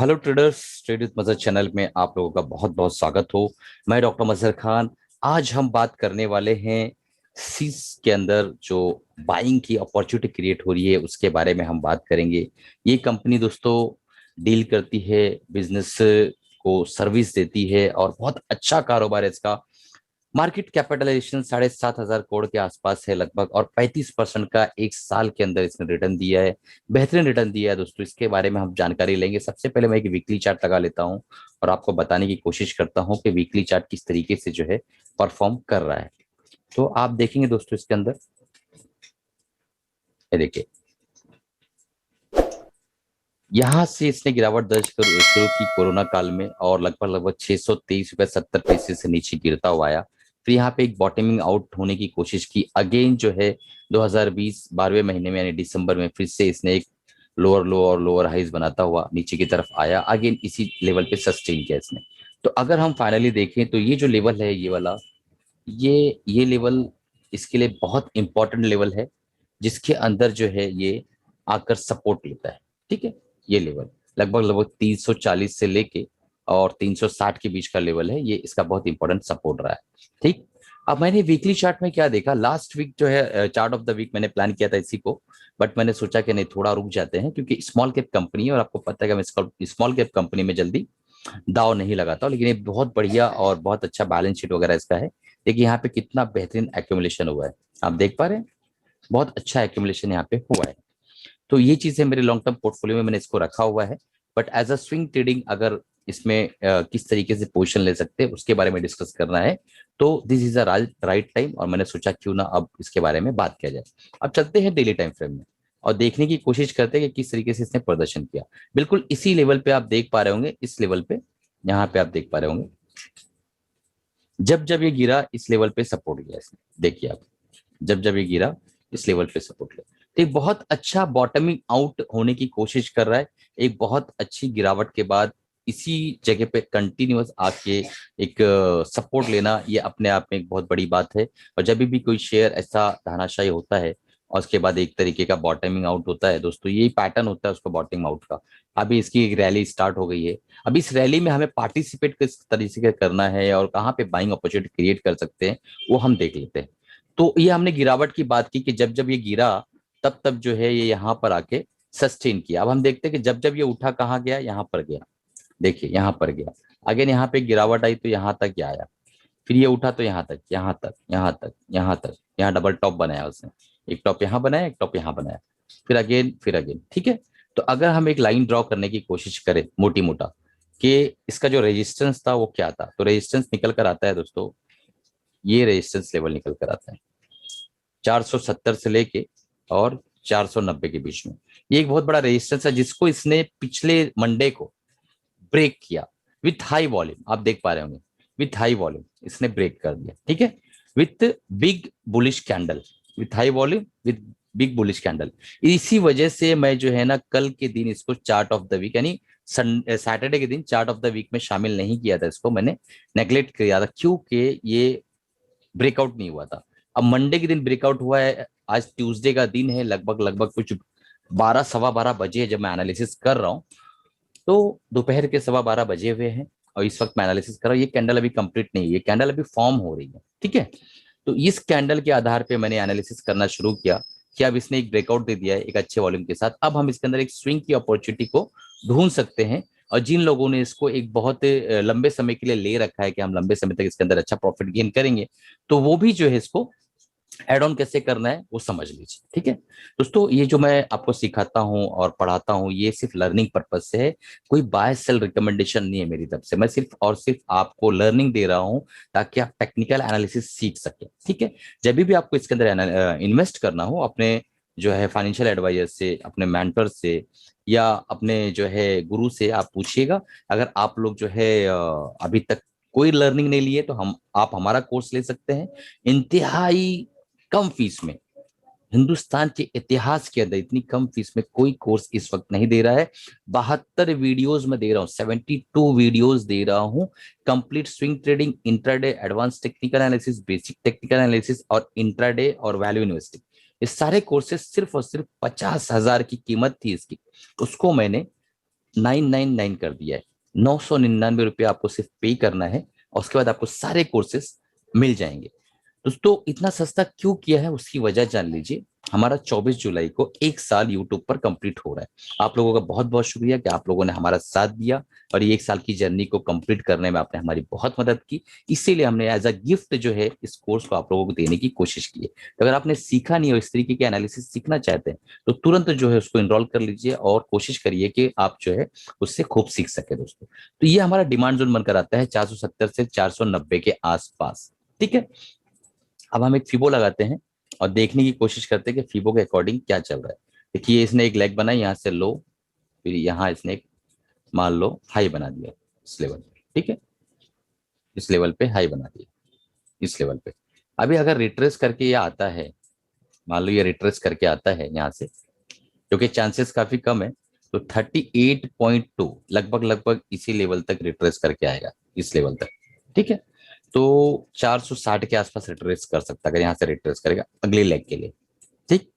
Hello traders, trade with Mazhar channel में आप लोगों का बहुत बहुत स्वागत हो। मैं डॉक्टर मजहर खान। आज हम बात करने वाले हैं सीस के अंदर जो बाइंग की अपॉर्चुनिटी क्रिएट हो रही है उसके बारे में हम बात करेंगे। ये कंपनी दोस्तों डील करती है, बिजनेस को सर्विस देती है और बहुत अच्छा कारोबार है इसका। मार्केट कैपिटलाइजेशन 7,500 करोड़ के आसपास है लगभग, और 35% का एक साल के अंदर इसने रिटर्न दिया है। बेहतरीन रिटर्न दिया है दोस्तों। इसके बारे में हम जानकारी लेंगे। सबसे पहले मैं एक वीकली चार्ट लगा लेता हूं और आपको बताने की कोशिश करता हूं कि वीकली चार्ट किस तरीके से जो है परफॉर्म कर रहा है। तो आप देखेंगे दोस्तों इसके अंदर, ये देखिए, यहाँ से इसने गिरावट दर्ज कर शुरू की कोरोना काल में, और लगभग लगभग 623 रुपये 70 पैसे से नीचे गिरता हुआ आया। फिर यहाँ पे एक बॉटमिंग आउट होने की कोशिश की अगेन जो है 2020 12वें महीने में यानी दिसंबर में फिर से इसने एक लोअर लो और लोअर हाइज बनाता हुआ नीचे की तरफ आया। अगेन इसी लेवल पे सस्टेन किया इसने। तो अगर हम फाइनली देखें तो ये जो लेवल है, ये वाला, ये लेवल इसके लिए बहुत इंपॉर्टेंट लेवल है, जिसके अंदर जो है ये आकर सपोर्ट लेता है। ठीक है, ये लेवल लगभग लगभग 340 से लेके और 360 के बीच का लेवल है। ये इसका बहुत इंपॉर्टेंट सपोर्ट रहा है। ठीक, अब मैंने वीकली चार्ट में क्या देखा, लास्ट वीक जो है चार्ट ऑफ द वीक मैंने प्लान किया था इसी को, बट मैंने सोचा कि नहीं, थोड़ा रुक जाते हैं क्योंकि स्मॉल कैप कंपनी है और आपको पता है कि मैं स्मॉल कैप कंपनी में जल्दी दाव नहीं लगाता हूं। लेकिन ये बहुत बढ़िया और बहुत अच्छा बैलेंस शीट वगैरह इसका है। देखिए यहाँ पे कितना बेहतरीन एक्यूमुलेशन हुआ है, आप देख पा रहे हैं। बहुत अच्छा एक्यूमुलेशन यहाँ पे हुआ है। तो ये चीजें मेरे लॉन्ग टर्म पोर्टफोलियो में मैंने इसको रखा हुआ है। But as a swing trading अगर इसमें किस तरीके से पोजीशन ले सकते हैं उसके बारे में डिस्कस करना है, तो this is a right time, और मैंने सोचा क्यों ना अब इसके बारे में बात किया जाए। अब चलते हैं डेली टाइम फ्रेम में और देखने की कोशिश करते हैं कि किस तरीके से इसने प्रदर्शन किया। बिल्कुल इसी लेवल पे आप देख पा रहे होंगे, इस लेवल पे, यहाँ पे आप देख पा रहे होंगे, जब जब ये गिरा इस लेवल पे सपोर्ट किया इसने। देखिए आप, जब जब ये गिरा इस लेवल पे सपोर्ट लिया। तो एक बहुत अच्छा बॉटमिंग आउट होने की कोशिश कर रहा है। एक बहुत अच्छी गिरावट के बाद इसी जगह पे कंटिन्यूअस आके एक सपोर्ट लेना, ये अपने आप में एक बहुत बड़ी बात है। और जब भी कोई शेयर ऐसा धाराशायी होता है और उसके बाद एक तरीके का बॉटमिंग आउट होता है दोस्तों, यही पैटर्न होता है उसको बॉटमिंग आउट का। अभी इसकी एक रैली स्टार्ट हो गई है। अब इस रैली में हमें पार्टिसिपेट किस तरीके से करना है और कहाँ पे बाइंग अपॉर्चुनिटी क्रिएट कर सकते हैं, वो हम देख लेते हैं। तो ये हमने गिरावट की बात की कि जब जब ये गिरा तब तब जो है ये यहाँ पर आके सस्टेन किया। अब हम देखते हैं कि जब जब ये उठा कहाँ गया, यहाँ पर गया। देखिए यहाँ पर गया, अगेन यहाँ पे गिरावट आई तो यहाँ तक ये आया। फिर ये उठा तो यहाँ तक, यहाँ तक, यहाँ तक, यहाँ तक, यहाँ डबल टॉप बनाया उसने। एक टॉप यहाँ बनाया, एक टॉप यहाँ बनाया, फिर अगेन, फिर अगेन। ठीक है, तो अगर हम एक लाइन ड्रॉ करने की कोशिश करें मोटी मोटा कि इसका जो रेजिस्टेंस था वो क्या था, तो रेजिस्टेंस निकल कर आता है दोस्तों, ये रेजिस्टेंस लेवल निकल कर आता है 470 से लेके और 490 के बीच में। ये एक बहुत बड़ा रेजिस्टेंस है जिसको इसने पिछले मंडे को ब्रेक किया विथ हाई वॉल्यूम। आप देख पा रहे होंगे, विथ हाई वॉल्यूम इसने ब्रेक कर दिया। ठीक है, with big bullish candle, with high volume, with big bullish candle. इसी वजह से मैं जो है ना कल के दिन इसको चार्ट ऑफ द वीक यानी सैटरडे के दिन चार्ट ऑफ द वीक में शामिल नहीं किया था। इसको मैंने नेग्लेक्ट किया था क्योंकि ये ब्रेकआउट नहीं हुआ था। अब मंडे के दिन ब्रेकआउट हुआ है। आज ट्यूसडे का दिन है, लगभग लगभग कुछ 12 सवा 12 बजे है जब मैं एनालिसिस कर रहा हूँ। तो दोपहर के सवा 12 बजे हुए हैं और इस वक्त मैं एनालिसिस कर रहा हूँ। ये कैंडल अभी कंप्लीट नहीं है, ये कैंडल अभी फॉर्म हो रही है। ठीक है, तो इस कैंडल के आधार पे मैंने एनालिसिस करना शुरू किया कि अब इसने एक ब्रेकआउट दे दिया है एक अच्छे वॉल्यूम के साथ। अब हम इसके अंदर एक स्विंग की अपॉर्चुनिटी को ढूंढ सकते हैं। और जिन लोगों ने इसको एक बहुत लंबे समय के लिए ले रखा है कि हम लंबे समय तक इसके अंदर अच्छा प्रॉफिट गेन करेंगे, तो वो भी जो है इसको एड ऑन कैसे करना है वो समझ लीजिए। ठीक है दोस्तों, ये जो मैं आपको सिखाता हूँ और पढ़ाता हूँ ये सिर्फ लर्निंग पर्पज से है। कोई बाय सेल रिकमेंडेशन नहीं है मेरी तरफ से। मैं सिर्फ और सिर्फ आपको लर्निंग दे रहा हूँ ताकि आप टेक्निकल एनालिसिस सीख सके। ठीक है, जब भी आपको इसके अंदर इन्वेस्ट करना हो, अपने जो है फाइनेंशियल एडवाइजर से, अपने मेंटर से या अपने जो है गुरु से आप पूछिएगा। अगर आप लोग जो है अभी तक कोई लर्निंग नहीं लिए तो हम आप हमारा कोर्स ले सकते हैं इंतहाई कम फीस में। हिंदुस्तान के इतिहास के अंदर इतनी कम फीस में कोई कोर्स इस वक्त नहीं दे रहा है। 72 वीडियोज में दे रहा हूँ, 72 वीडियोज दे रहा हूँ। Complete swing trading, intraday, advance technical analysis, basic technical analysis और इंट्राडे और वैल्यू इन्वेस्टिंग। ये सारे कोर्सेज सिर्फ और सिर्फ 50,000 की कीमत थी इसकी, उसको मैंने 999 कर दिया है। 999 रुपये आपको सिर्फ पे करना है और उसके बाद आपको सारे कोर्सेस मिल जाएंगे। दोस्तों इतना सस्ता क्यों किया है उसकी वजह जान लीजिए। हमारा 24 जुलाई को 1 साल यूट्यूब पर कंप्लीट हो रहा है। आप लोगों का बहुत बहुत शुक्रिया कि आप लोगों ने हमारा साथ दिया और ये 1 साल की जर्नी को कंप्लीट करने में आपने हमारी बहुत मदद की। इसीलिए हमने एज अ गिफ्ट जो है इस कोर्स को आप लोगों को देने की कोशिश की है। तो अगर आपने सीखा नहीं हो, इस तरीके के एनालिसिस सीखना चाहते हैं, तो तुरंत जो है उसको इनरोल कर लीजिए और कोशिश करिए कि आप जो है उससे खूब सीख सके दोस्तों। तो ये हमारा डिमांड जोन बनकर आता है 470 से 490 के आसपास। ठीक है, अब हम एक फीबो लगाते हैं और देखने की कोशिश करते हैं कि फीबो के अकॉर्डिंग क्या चल रहा है। देखिए इसने एक लेग बनाई यहाँ से लो, फिर यहाँ इसने एक मान लो हाई बना दिया इस लेवल पे। ठीक है, इस लेवल पे हाई बना दिया, इस लेवल पे। अभी अगर रिट्रेस करके ये आता है, मान लो ये रिट्रेस करके आता है यहाँ से, क्योंकि चांसेस काफी कम है, तो 38.2 लगभग लगभग इसी लेवल तक रिट्रेस करके आएगा, इस लेवल तक। ठीक है, तो 460 के आसपास रिट्रेस कर सकता है अगर यहाँ से रिट्रेस करेगा अगले लेग के लिए। ठीक,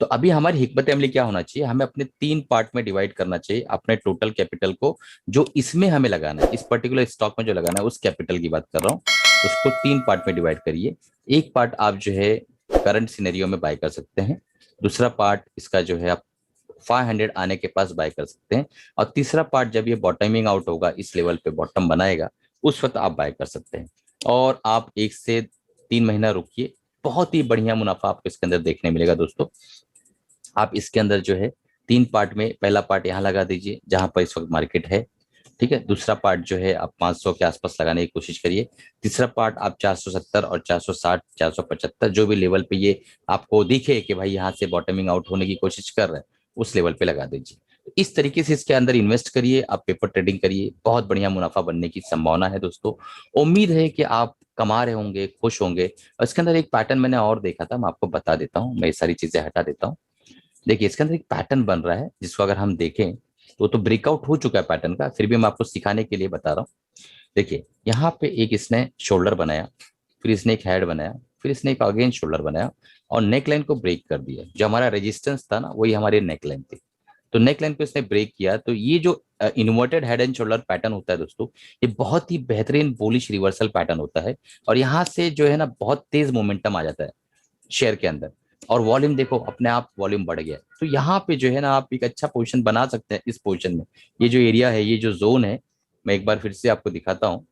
तो अभी हमारी हिकमत अमली क्या होना चाहिए, हमें अपने 3 पार्ट में डिवाइड करना चाहिए अपने टोटल कैपिटल को। जो इसमें हमें लगाना है, इस पर्टिकुलर स्टॉक में जो लगाना है, उस कैपिटल की बात कर रहा हूँ, उसको 3 पार्ट में डिवाइड करिए। एक पार्ट आप जो है करंट सिनेरियो में बाय कर सकते हैं, दूसरा पार्ट इसका जो है आप 500 आने के पास बाय कर सकते हैं, और तीसरा पार्ट जब ये बॉटमिंग आउट होगा, इस लेवल पे बॉटम बनाएगा, उस वक्त आप बाय कर सकते हैं। और आप 1 से 3 महीना रुकिए, बहुत ही बढ़िया मुनाफा आपको इसके अंदर देखने मिलेगा दोस्तों। आप इसके अंदर जो है 3 पार्ट में, पहला पार्ट यहाँ लगा दीजिए जहां पर इस वक्त मार्केट है। ठीक है, दूसरा पार्ट जो है आप 500 के आसपास लगाने की कोशिश करिए। तीसरा पार्ट आप 470 और 460 475 जो भी लेवल पे ये आपको दिखे कि भाई यहाँ से बॉटमिंग आउट होने की कोशिश कर रहा है, उस लेवल पे लगा दीजिए। तो इस तरीके से इसके अंदर इन्वेस्ट करिए, आप पेपर ट्रेडिंग करिए, बहुत बढ़िया मुनाफा बनने की संभावना है दोस्तों। उम्मीद है कि आप कमा रहे होंगे, खुश होंगे। और इसके अंदर एक पैटर्न मैंने और देखा था, मैं आपको बता देता हूँ, मैं ये सारी चीजें हटा देता हूँ। देखिए इसके अंदर एक पैटर्न बन रहा है जिसको अगर हम देखें तो ब्रेकआउट हो चुका है पैटर्न का, फिर भी मैं आपको सिखाने के लिए बता रहा हूँ। देखिए यहाँ पे एक इसने शोल्डर बनाया, फिर इसने एक हेड बनाया, फिर इसने एक अगेन शोल्डर बनाया और नेक लाइन को ब्रेक कर दिया। जो हमारा रेजिस्टेंस था ना, वही हमारी नेक लाइन थी। तो नेक लाइन को इसने ब्रेक किया, तो ये जो inverted head and shoulder pattern होता है दोस्तों, ये बहुत ही बेहतरीन बुलिश रिवर्सल पैटर्न होता है। और यहाँ से जो है ना बहुत तेज मोमेंटम आ जाता है शेयर के अंदर, और वॉल्यूम देखो अपने आप वॉल्यूम बढ़ गया। तो यहाँ पे जो है ना आप एक अच्छा पोजीशन बना सकते हैं इस पोजीशन में। ये जो एरिया है, ये जो जोन है, मैं एक बार फिर से आपको दिखाता हूँ।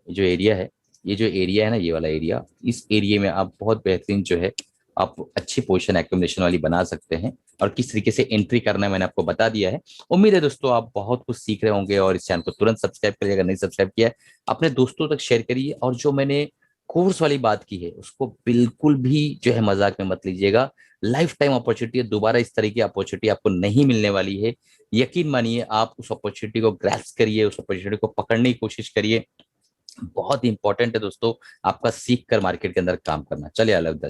ये जो एरिया है, ये जो एरिया है ना, ये वाला एरिया, इस एरिया में आप बहुत बेहतरीन जो है आप अच्छी पोजीशन एक्यूमुलेशन वाली बना सकते हैं। और किस तरीके से एंट्री करना है मैंने आपको बता दिया है। उम्मीद है दोस्तों आप बहुत कुछ सीख रहे होंगे, और इस चैनल को तुरंत सब्सक्राइब करिए अगर नहीं सब्सक्राइब किया है, अपने दोस्तों तक शेयर करिए। और जो मैंने कोर्स वाली बात की है उसको बिल्कुल भी जो है मजाक में मत लीजिएगा। लाइफ टाइम अपॉर्चुनिटी है, दोबारा इस तरह की अपॉर्चुनिटी आपको नहीं मिलने वाली है। यकीन मानिए, आप उस अपॉर्चुनिटी को ग्रैस्प करिए, उस अपॉर्चुनिटी को पकड़ने की कोशिश करिए। बहुत इंपॉर्टेंट है दोस्तों आपका सीख कर मार्केट के अंदर काम करना। चलिए अलविदा।